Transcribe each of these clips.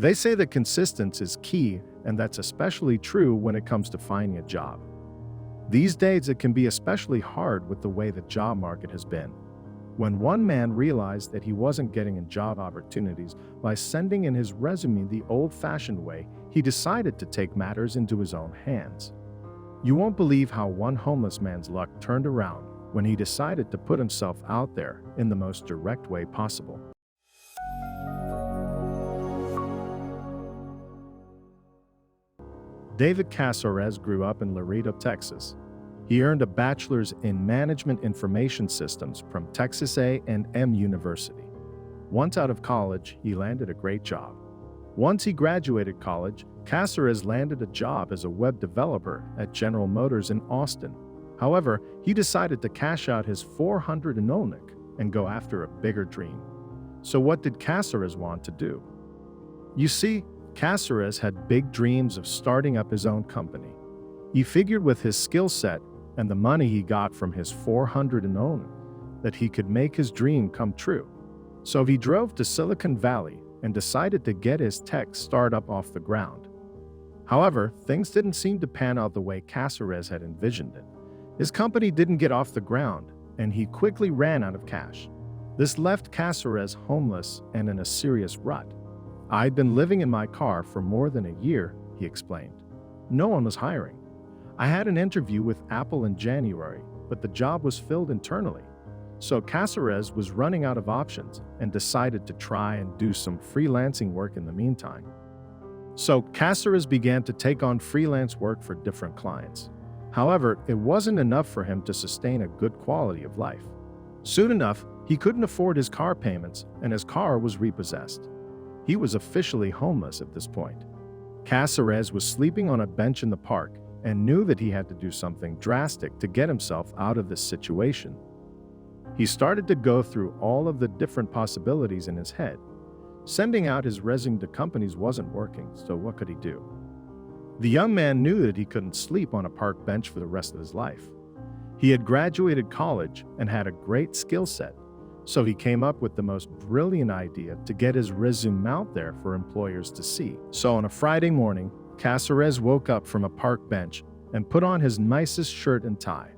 They say that consistency is key, and that's especially true when it comes to finding a job. These days, it can be especially hard with the way the job market has been. When one man realized that he wasn't getting in job opportunities by sending in his resume the old-fashioned way, he decided to take matters into his own hands. You won't believe how one homeless man's luck turned around when he decided to put himself out there in the most direct way possible. David Casares grew up in Laredo, Texas. He earned a bachelor's in Management Information Systems from Texas A&M University. Once out of college, he landed a great job. Once he graduated college, Casares landed a job as a web developer at General Motors in Austin. However, he decided to cash out his $400 and go after a bigger dream. So what did Casares want to do? You see, Casares had big dreams of starting up his own company. He figured with his skill set and the money he got from his $400 that he could make his dream come true. So he drove to Silicon Valley and decided to get his tech startup off the ground. However, things didn't seem to pan out the way Casares had envisioned it. His company didn't get off the ground, and he quickly ran out of cash. This left Casares homeless and in a serious rut. "I'd been living in my car for more than a year," he explained. "No one was hiring. I had an interview with Apple in January, but the job was filled internally." So Casares was running out of options and decided to try and do some freelancing work in the meantime. So Casares began to take on freelance work for different clients. However, it wasn't enough for him to sustain a good quality of life. Soon enough, he couldn't afford his car payments, and his car was repossessed. He was officially homeless at this point. Casares was sleeping on a bench in the park and knew that he had to do something drastic to get himself out of this situation. He started to go through all of the different possibilities in his head. Sending out his resume to companies wasn't working, so what could he do? The young man knew that he couldn't sleep on a park bench for the rest of his life. He had graduated college and had a great skill set, so he came up with the most brilliant idea to get his resume out there for employers to see. So on a Friday morning, Casares woke up from a park bench and put on his nicest shirt and tie.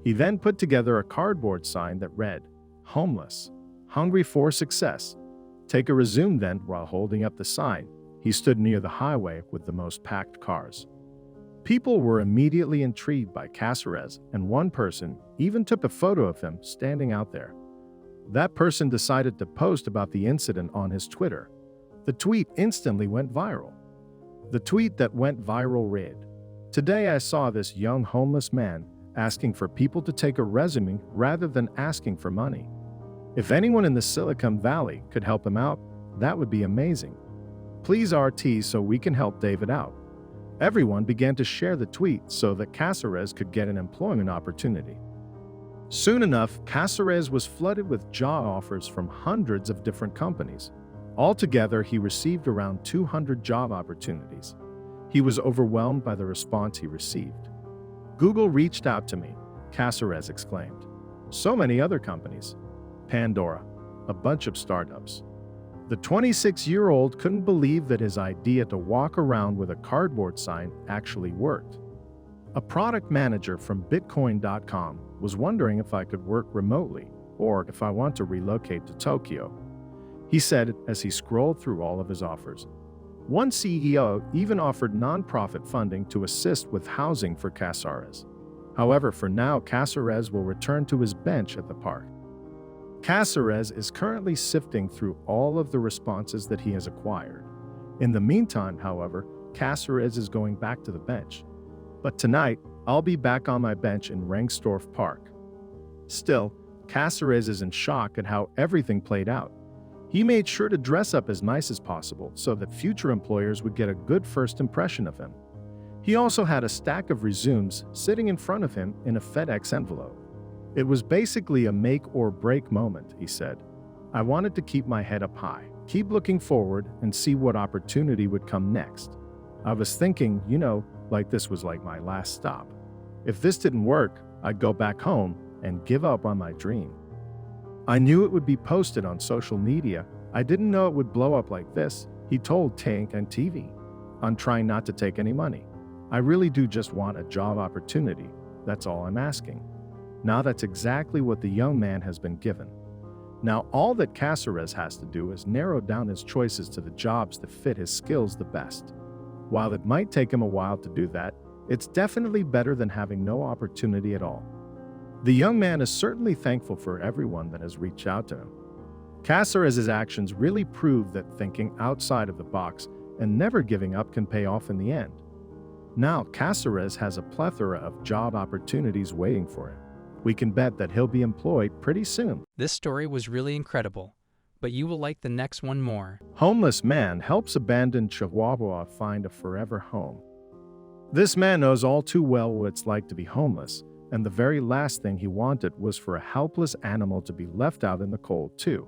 He then put together a cardboard sign that read, "Homeless, hungry for success. Take a resume." Then, while holding up the sign, he stood near the highway with the most packed cars. People were immediately intrigued by Casares, and one person even took a photo of him standing out there. That person decided to post about the incident on his Twitter. The tweet instantly went viral. The tweet that went viral read, "Today I saw this young homeless man asking for people to take a resume rather than asking for money. If anyone in the Silicon Valley could help him out, that would be amazing. Please RT so we can help David out." Everyone began to share the tweet so that Casares could get an employment opportunity. Soon enough, Casares was flooded with job offers from hundreds of different companies. Altogether, he received around 200 job opportunities. He was overwhelmed by the response he received. "Google reached out to me," Casares exclaimed. "So many other companies. Pandora, a bunch of startups." The 26-year-old couldn't believe that his idea to walk around with a cardboard sign actually worked. A product manager from Bitcoin.com was wondering if I could work remotely or if I want to relocate to Tokyo. He said as he scrolled through all of his offers. One CEO even offered nonprofit funding to assist with housing for Casares. However, for now, Casares will return to his bench at the park. Casares is currently sifting through all of the responses that he has acquired. In the meantime, however, Casares is going back to the bench. "But tonight, I'll be back on my bench in Rengstorff Park." Still, Casares is in shock at how everything played out. He made sure to dress up as nice as possible so that future employers would get a good first impression of him. He also had a stack of resumes sitting in front of him in a FedEx envelope. It was basically a make or break moment, he said. "I wanted to keep my head up high, keep looking forward, and see what opportunity would come next. I was thinking, like this was like my last stop. If this didn't work, I'd go back home and give up on my dream. I knew it would be posted on social media. I didn't know it would blow up like this," He told Tank and TV, "I'm trying not to take any money. I really do just want a job opportunity. That's all I'm asking." Now that's exactly what the young man has been given. Now all that Caceres has to do is narrow down his choices to the jobs that fit his skills the best. While it might take him a while to do that, it's definitely better than having no opportunity at all. The young man is certainly thankful for everyone that has reached out to him. Caceres' actions really prove that thinking outside of the box and never giving up can pay off in the end. Now Caceres has a plethora of job opportunities waiting for him. We can bet that he'll be employed pretty soon. This story was really incredible, but you will like the next one more. Homeless man helps abandoned chihuahua find a forever home. This man knows all too well what it's like to be homeless, and the very last thing he wanted was for a helpless animal to be left out in the cold too.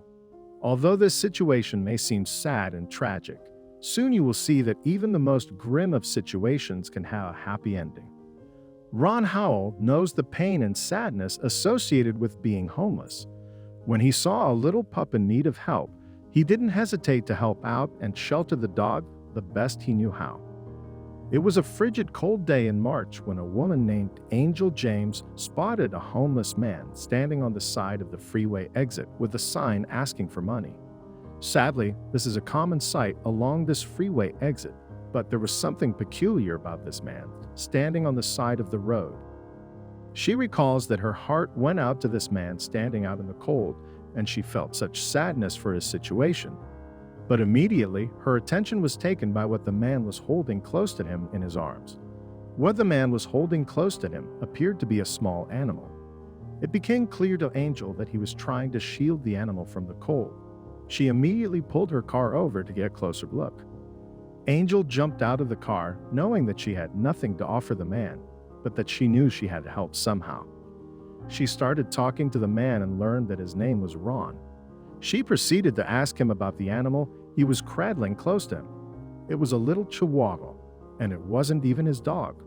Although this situation may seem sad and tragic, soon you will see that even the most grim of situations can have a happy ending. Ron Howell knows the pain and sadness associated with being homeless. When he saw a little pup in need of help, he didn't hesitate to help out and shelter the dog the best he knew how. It was a frigid cold day in March when a woman named Angel James spotted a homeless man standing on the side of the freeway exit with a sign asking for money. Sadly, this is a common sight along this freeway exit, but there was something peculiar about this man standing on the side of the road. She recalls that her heart went out to this man standing out in the cold, and she felt such sadness for his situation. But immediately, her attention was taken by what the man was holding close to him in his arms. What the man was holding close to him appeared to be a small animal. It became clear to Angel that he was trying to shield the animal from the cold. She immediately pulled her car over to get a closer look. Angel jumped out of the car, knowing that she had nothing to offer the man, but that she knew she had to help somehow. She started talking to the man and learned that his name was Ron. She proceeded to ask him about the animal he was cradling close to him. It was a little chihuahua, and it wasn't even his dog.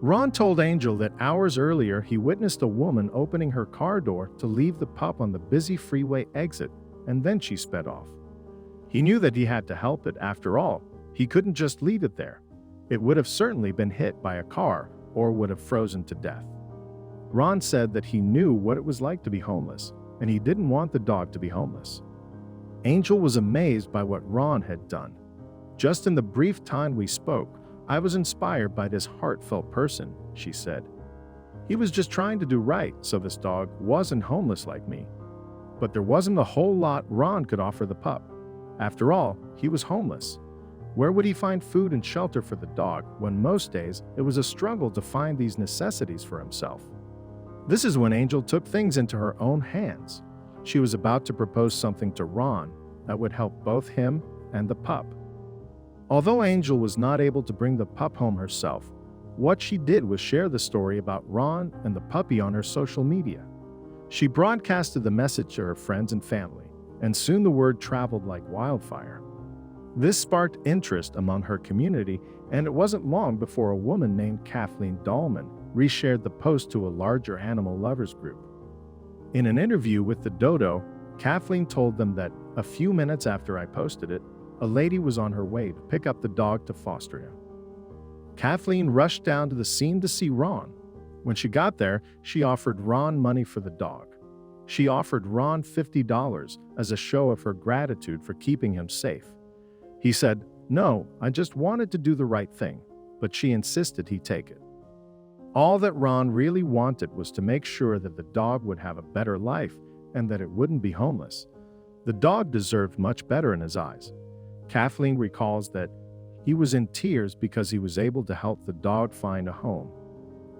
Ron told Angel that hours earlier he witnessed a woman opening her car door to leave the pup on the busy freeway exit, and then she sped off. He knew that he had to help it after all. He couldn't just leave it there. It would have certainly been hit by a car or would have frozen to death. Ron said that he knew what it was like to be homeless, and he didn't want the dog to be homeless. Angel was amazed by what Ron had done. "Just in the brief time we spoke, I was inspired by this heartfelt person," she said. "He was just trying to do right so this dog wasn't homeless like me." But there wasn't a whole lot Ron could offer the pup. After all, he was homeless. Where would he find food and shelter for the dog when most days it was a struggle to find these necessities for himself? This is when Angel took things into her own hands. She was about to propose something to Ron that would help both him and the pup. Although Angel was not able to bring the pup home herself, what she did was share the story about Ron and the puppy on her social media. She broadcasted the message to her friends and family, and soon the word traveled like wildfire. This sparked interest among her community, and it wasn't long before a woman named Kathleen Dahlman reshared the post to a larger animal lovers group. In an interview with the Dodo, Kathleen told them that a few minutes after I posted it, a lady was on her way to pick up the dog to foster him. Kathleen rushed down to the scene to see Ron. When she got there, she offered Ron money for the dog. She offered Ron $50 as a show of her gratitude for keeping him safe. He said, "No, I just wanted to do the right thing," but she insisted he take it. All that Ron really wanted was to make sure that the dog would have a better life and that it wouldn't be homeless. The dog deserved much better in his eyes. Kathleen recalls that he was in tears because he was able to help the dog find a home.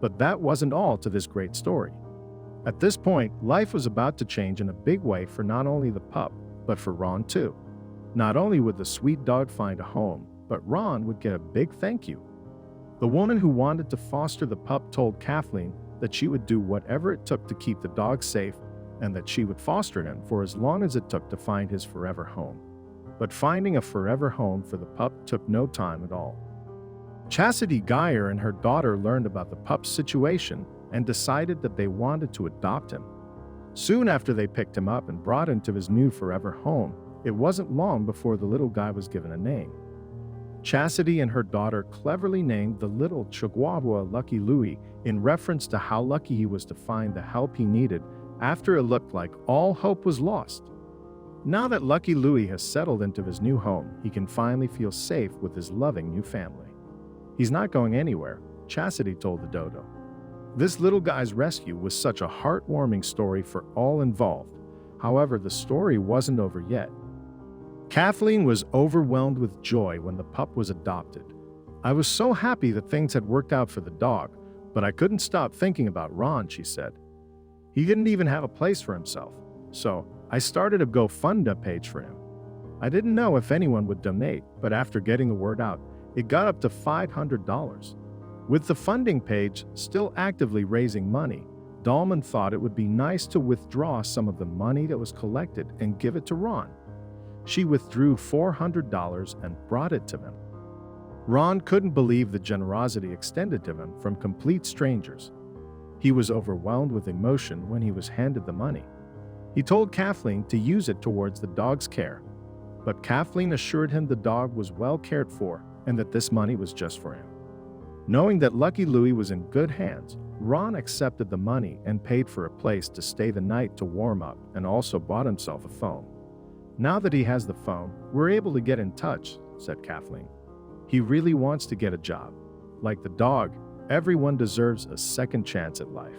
But that wasn't all to this great story. At this point, life was about to change in a big way for not only the pup, but for Ron too. Not only would the sweet dog find a home, but Ron would get a big thank you. The woman who wanted to foster the pup told Kathleen that she would do whatever it took to keep the dog safe and that she would foster him for as long as it took to find his forever home. But finding a forever home for the pup took no time at all. Chastity Geyer and her daughter learned about the pup's situation and decided that they wanted to adopt him. Soon after they picked him up and brought him to his new forever home, It wasn't long before the little guy was given a name. Chastity and her daughter cleverly named the little chihuahua Lucky Louie in reference to how lucky he was to find the help he needed after it looked like all hope was lost. Now that Lucky Louie has settled into his new home, he can finally feel safe with his loving new family. He's not going anywhere, Chastity told the dodo. This little guy's rescue was such a heartwarming story for all involved. However, the story wasn't over yet. Kathleen was overwhelmed with joy when the pup was adopted. I was so happy that things had worked out for the dog, but I couldn't stop thinking about Ron, she said. He didn't even have a place for himself, so I started a GoFundMe page for him. I didn't know if anyone would donate, but after getting the word out, it got up to $500. With the funding page still actively raising money, Dahlman thought it would be nice to withdraw some of the money that was collected and give it to Ron. She withdrew $400 and brought it to him. Ron couldn't believe the generosity extended to him from complete strangers. He was overwhelmed with emotion when he was handed the money. He told Kathleen to use it towards the dog's care, but Kathleen assured him the dog was well cared for and that this money was just for him. Knowing that Lucky Louie was in good hands, Ron accepted the money and paid for a place to stay the night to warm up and also bought himself a phone. Now that he has the phone, we're able to get in touch, said Kathleen. He really wants to get a job. Like the dog, everyone deserves a second chance at life.